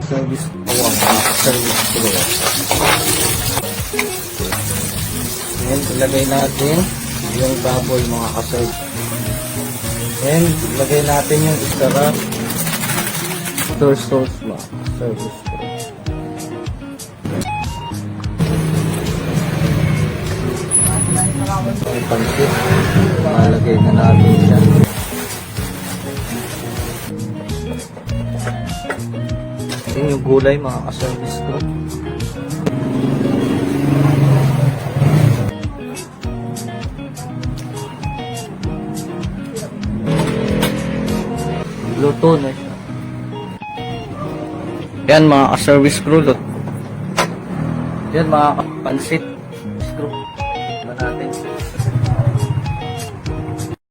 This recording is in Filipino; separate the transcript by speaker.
Speaker 1: service awang service crew. Then ilagay natin yung baboy mga ka-service. Then ilagay natin yung isarap sauce mga service crew. Yung pansit, malagay na natin siya. Ayan yung gulay mga ka-service crew. Luto na siya. Yan mga ka-service crew. Yan mga pansit.